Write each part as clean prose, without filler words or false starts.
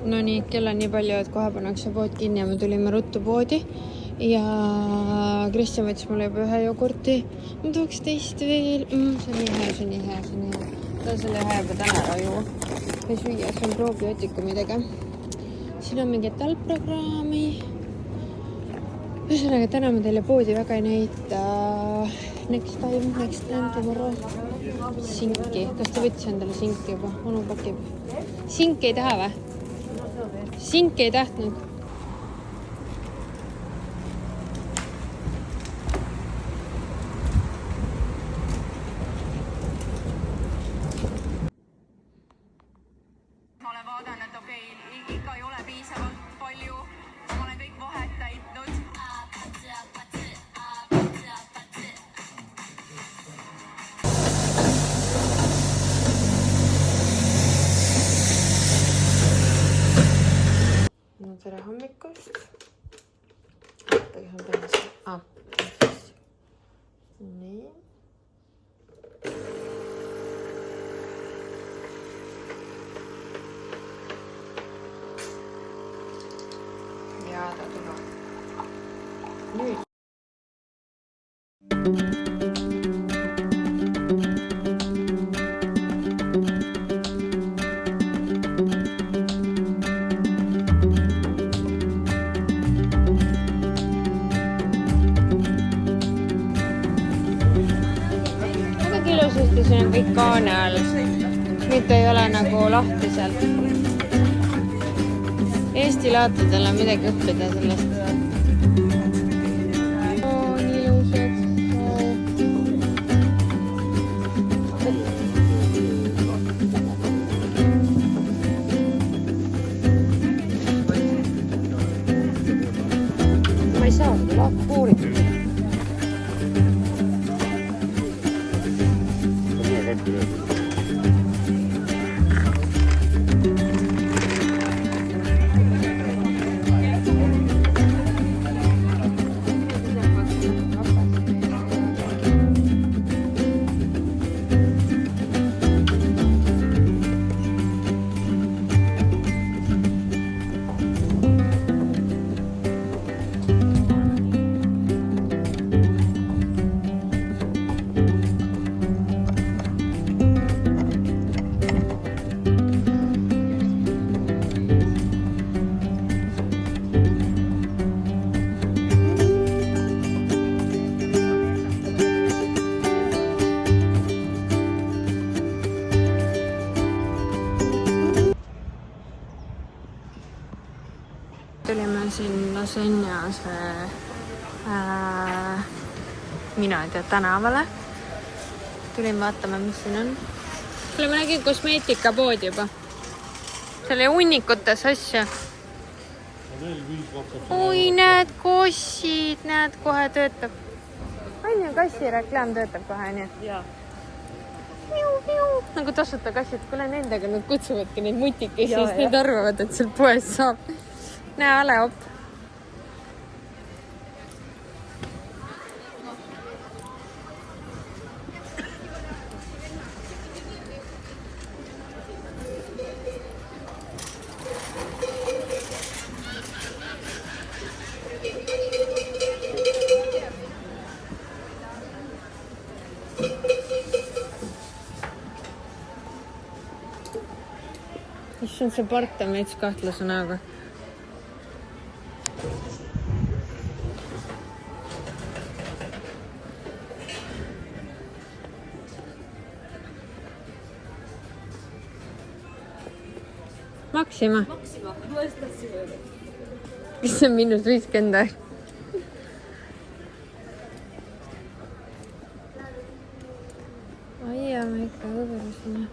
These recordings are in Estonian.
No nii, kell on nii palju, et kohe pannakse pood kinni ja me tulime ruttu poodi. Ja Kristjan võttis mulle juba ühe jogurti. Ma tooks teist veel. See on nii hea, see on nii hea, see on nii hea. Ta on selle hea juba täna ära juua. Ja süüa, see on probiootika midagi. Siin on mingit talprogrammi. Ühesõnaga, täna ma teile poodi väga ei näita. Next time tomorrow. Sinki. Kas ta võttis endale sinki juba? Onu pakib. Sinki ei taha või? Sinki ei tahtnud. Ma olen vaadanud, et okei, ikka ei ole piisavalt palju. Ma olen kõik vahed täitnud. No tere hommikust. Nii. Ja ta tuleb. Nüüd. Siin on kõik kaane all. Mitte ei ole nagu lahti sealt. Eesti laatidel on midagi õppida sellest. Nii ilusad. Ma ei saa seda laatu puuritada. Tulime siin Lasenjase mina ei tea tänavale. Tulin vaatama, mis siin on. Kuule, ma nägin kosmeetikapood juba. Selle hunnikutes asja. Oi, näed, kossid, näed, kohe töötab. Aine kassi reklaam töötab kohe, nii. Jaa. Nagu tasuta kassid, kuule nendega nad kutsuvadki neid mutikesi, sest need arvavad, et seal poes saab. Näe, ole op. Issand, see part on veits kahtlase näoga. Maxima. Maxima, kuidas tahtsin öelda? Kas see on -50? Ai ja, ma ikka õõrusime.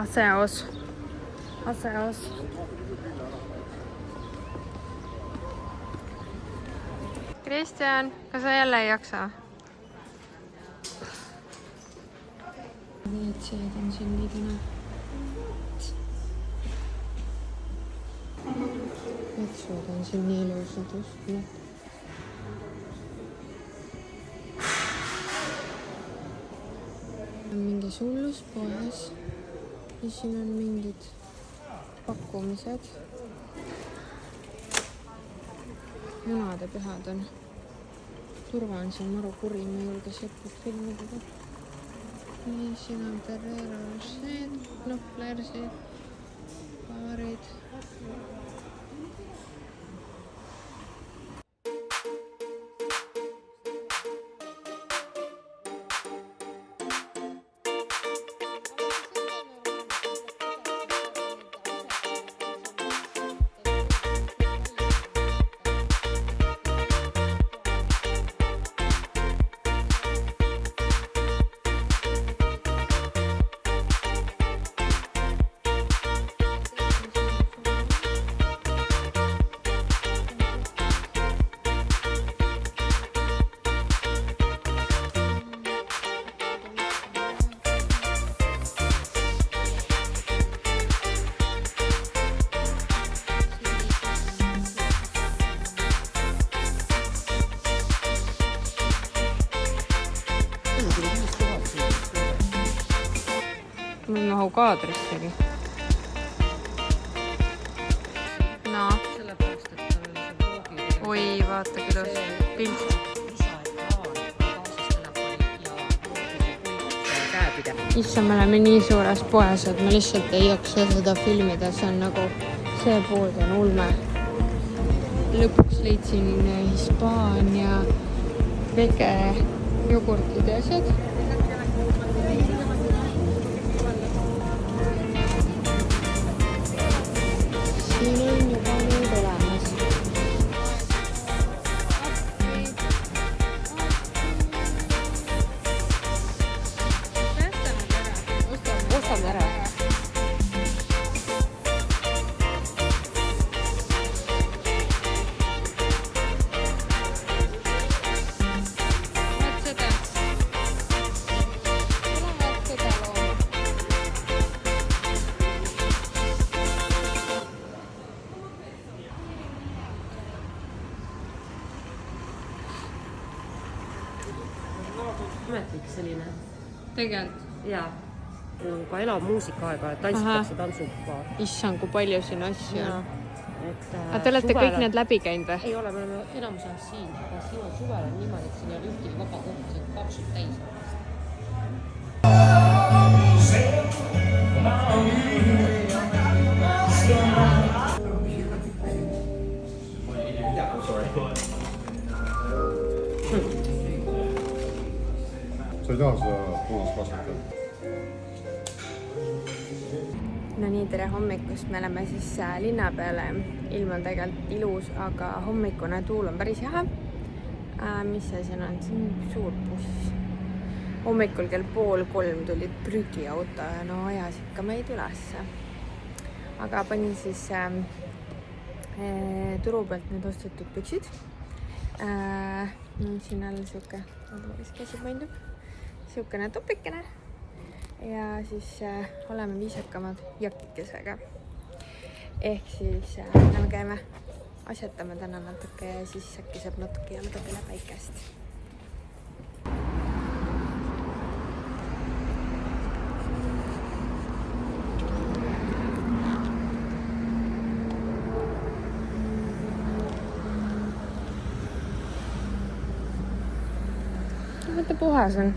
Aseos. Kristjan, kas sa jälle ei jaksa? Need seed on siin nii täna. Metsud on siin nii ilusad uskunud. On mingi sullus poes ja siin on mingid pakkumised. Munade pühad on. Turva on siin maru kuri, ma ei julge seppud filmida. Nii, siin on Ferrero Rocher, Knopflersid, paarid. Ma ei mahu kaadrissegi. No. Sellepärast, et tal oli see blogil. Oi, vaata kuidas pilt. Issa, me oleme nii suures poes, et me lihtsalt ei jaksa seda filmida. See on nagu, see pood on ulme. Lõpuks leidsin Hispaania vege jogurtid ja asjad. Siin on juba nüüd olemas. Ostame ära. Vaat seda. Vaat seda looma. Ametlik selline. Tegelikult. Jaa. Ka elav muusika-aega, et tantsitakse tantsupaar. Issand, kui palju siin asju on. Aga Te olete kõik need läbi käinud või? Ei ole, me oleme enamus ajast siin. Aga siin on suvel on niimoodi, et siin ei ole ühtegi vaba kohta, see on kapsult täis. Sa ei taha seda puhast kasvatada? No nii, tere hommikust, me oleme siis linna peale. Ilm on tegelikult ilus, aga hommikune tuul on päris jahe. Mis see siin on? See on suur buss. Hommikul kell 2:30 tuli prügiauto ja no ajas ikka meid ülesse. Aga panin siis turu pealt need ostetud püksid. Siin all siuke, mis käsib maindub, siukene topikene. Ja siis oleme viisakamad jakikesega. Ehk siis me käime asjatame täna natuke ja siis äkki saab natuke jalgadele päikest. Vaata puhas on.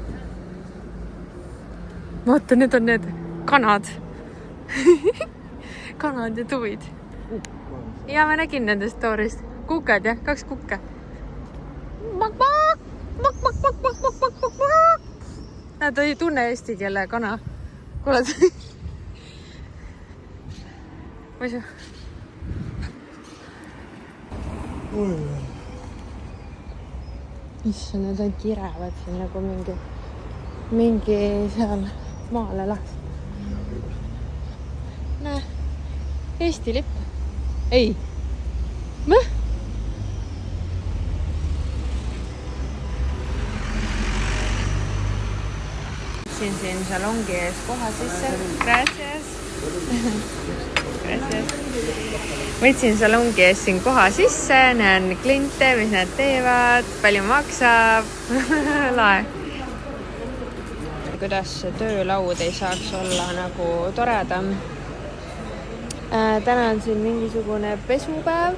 Vaata, need on need kanad. Kanad ja tuvid. Ja ma nägin nendest story'st. Kukad jah, 2 kukke. Nad ei tunne eesti keele kana. Kuule. Ma ei saa. Issa, need on kirevad siin nagu mingi seal maale lahti. Näe, Eesti lipp. Ei. Mõh? võtsin siin salongi ees koha sisse. Gracias. Gracias. Võtsin salongi ees siin koha sisse, näen kliente, mis nad teevad, palju maksab. Lae. Kuidas see töölaud ei saaks olla nagu toredam. Täna on siin mingisugune pesupäev